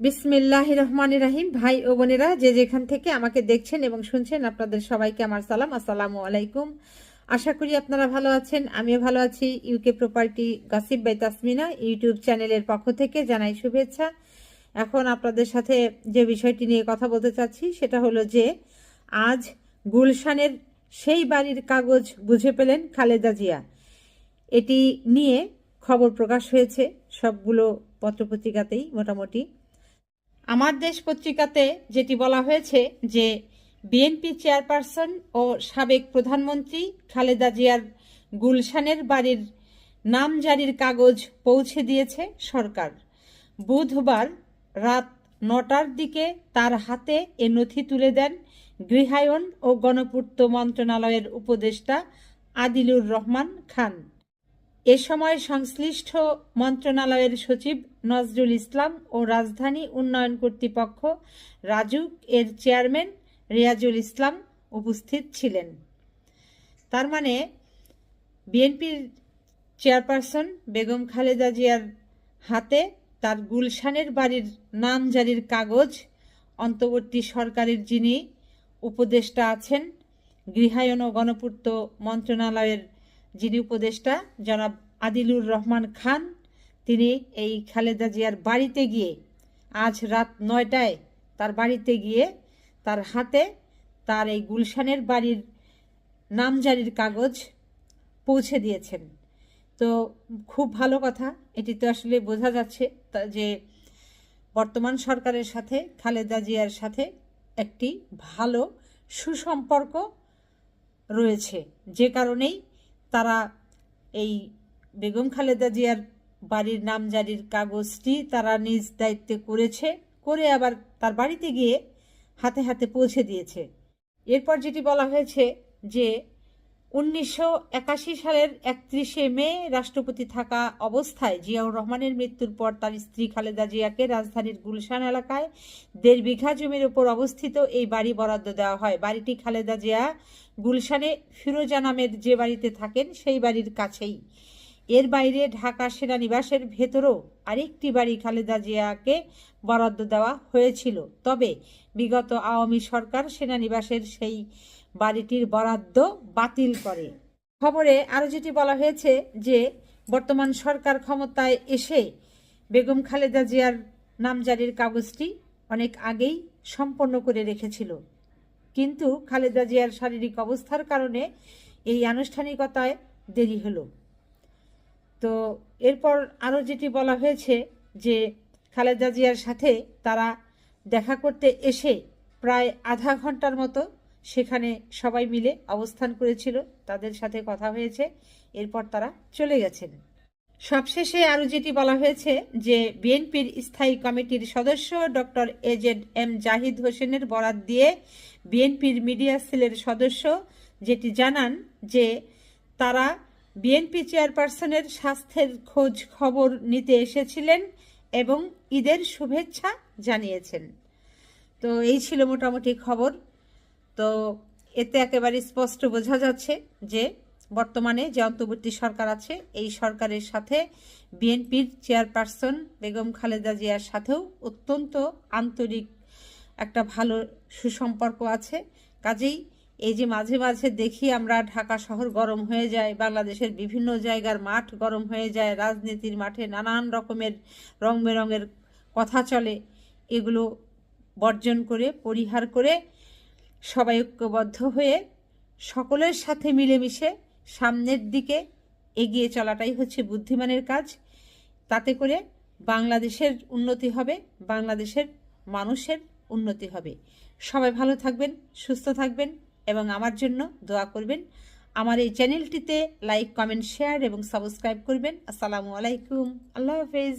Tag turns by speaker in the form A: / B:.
A: বিসমিল্লাহির রহমানির রহিম। ভাই ও বোনেরা, যে যেখান থেকে আমাকে দেখছেন এবং শুনছেন, আপনাদের সবাইকে আমার সালাম, আসসালামু আলাইকুম। আশা করি আপনারা ভালো আছেন, আমিও ভালো আছি। UK property gossip by Tasmina YouTube চ্যানেলের পক্ষ থেকে জানাই শুভেচ্ছা। এখন আপনাদের সাথে যে বিষয়টি নিয়ে কথা বলতে চাচ্ছি সেটা হলো যে আজ গুলশানের সেই বাড়ির কাগজ বুঝে পেলেন খালেদা জিয়া। এটি নিয়ে খবর প্রকাশ হয়েছে সবগুলো পত্রপত্রিকাতেই মোটামুটি। আমার দেশ পত্রিকাতে যেটি বলা হয়েছে যে বিএনপি চেয়ারপারসন ও সাবেক প্রধানমন্ত্রী খালেদা জিয়ার গুলশানের বাড়ির নামজারির কাগজ পৌঁছে দিয়েছে সরকার। বুধবার রাত ৯টার দিকে তার হাতে এ নথি তুলে দেন গৃহায়ন ও গণপূর্ত মন্ত্রণালয়ের উপদেষ্টা আদিলুর রহমান খান। এ সময় সংশ্লিষ্ট মন্ত্রণালয়ের সচিব নজরুল ইসলাম ও রাজধানী উন্নয়ন কর্তৃপক্ষ রাজুক এর চেয়ারম্যান রিয়াজুল ইসলাম উপস্থিত ছিলেন। তার মানে বিএনপির চেয়ারপারসন বেগম খালেদা জিয়ার হাতে তার গুলশানের বাড়ির নামজারির কাগজ অন্তর্বর্তী সরকারের যিনি উপদেষ্টা আছেন, গৃহায়ন ও গণপূর্ত মন্ত্রণালয়ের যিনি উপদেষ্টা জনাব আদিলুর রহমান খান, তিনি এই খালেদা জিয়ার বাড়িতে গিয়ে আজ রাত ৯টায় তার বাড়িতে গিয়ে তার হাতে তার এই গুলশানের বাড়ির নামজারির কাগজ পৌঁছে দিয়েছেন। তো খুব ভালো কথা। এটি তো আসলে বোঝা যাচ্ছে যে বর্তমান সরকারের সাথে খালেদা জিয়ার সাথে একটি ভালো সুসম্পর্ক রয়েছে, যে কারণেই তারা এই বেগম খালেদা জিয়ার বাড়ির নামজারির কাগজটি তারা নিজ দায়িত্বে করেছে, করে আবার তার বাড়িতে গিয়ে হাতে হাতে পৌঁছে দিয়েছে। এরপর যেটি বলা হয়েছে যে 1981 সালের 31শে মে রাষ্ট্রপতি থাকা অবস্থায় জিয়াউর রহমানের মৃত্যুর পর তার স্ত্রী খালেদা জিয়াকে রাজধানীর গুলশান এলাকায় 1.5 বিঘা জমির উপর অবস্থিত এই বাড়ি বরাদ্দ দেওয়া হয়। বাড়িটি খালেদা জিয়া গুলশানে ফিরোজা নামের যে বাড়িতে থাকেন সেই বাড়ির কাছেই। এর বাইরে ঢাকা সেনানিবাসের ভেতরেও আরেকটি বাড়ি খালেদা জিয়াকে বরাদ্দ দেওয়া হয়েছিল, তবে বিগত আওয়ামী সরকার সেনানিবাসের সেই বাড়িটির বরাদ্দ বাতিল করে। খবরে আরও যেটি বলা হয়েছে যে বর্তমান সরকার ক্ষমতায় এসে বেগম খালেদা জিয়ার নামজারির কাগজটি অনেক আগেই সম্পন্ন করে রেখেছিল, কিন্তু খালেদা জিয়ার শারীরিক অবস্থার কারণে এই আনুষ্ঠানিকতায় দেরি হলো। তো এরপর আরও যেটি বলা হয়েছে যে খালেদা জিয়ার সাথে তারা দেখা করতে এসে প্রায় আধা ঘন্টার মতো সেখানে সবাই মিলে অবস্থান করেছিল, তাদের সাথে কথা হয়েছে, এরপর তারা চলে গেছেন। সবশেষে আরও যেটি বলা হয়েছে যে বিএনপির স্থায়ী কমিটির সদস্য ডক্টর AZ-M জাহিদ হোসেনের বরাত দিয়ে বিএনপির মিডিয়া সেলের সদস্য যেটি জানান যে তারা বিএনপি চেয়ারপারসনের স্বাস্থ্যের খোঁজ খবর নিতে এসেছিলেন এবং ঈদের শুভেচ্ছা জানিয়েছেন। তো এই ছিল মোটামুটি খবর। তো এতে একেবারে স্পষ্ট বোঝা যাচ্ছে যে বর্তমানে যে অন্তর্বর্তী সরকার আছে এই সরকারের সাথে বিএনপির চেয়ারপারসন বেগম খালেদা জিয়ার সাথেও অত্যন্ত আন্তরিক একটা ভালো সুসম্পর্ক আছে। কাজেই এই যে মাঝে মাঝে দেখি আমরা ঢাকা শহর গরম হয়ে যায়, বাংলাদেশের বিভিন্ন জায়গার মাঠ গরম হয়ে যায়, রাজনীতির মাঠে নানান রকমের রং বেরঙের কথা চলে, এগুলো বর্জন করে পরিহার করে সবাই ঐক্যবদ্ধ হয়ে সকলের সাথে মিলেমিশে সামনের দিকে এগিয়ে চলাটাই হচ্ছে বুদ্ধিমানের কাজ। তাতে করে বাংলাদেশের উন্নতি হবে, বাংলাদেশের মানুষের উন্নতি হবে। সবাই ভালো থাকবেন, সুস্থ থাকবেন এবং আমার জন্য দোয়া করবেন। আমার এই চ্যানেলটিতে লাইক, কমেন্ট, শেয়ার এবং সাবস্ক্রাইব করবেন। আসসালামু আলাইকুম, আল্লাহ হাফেজ।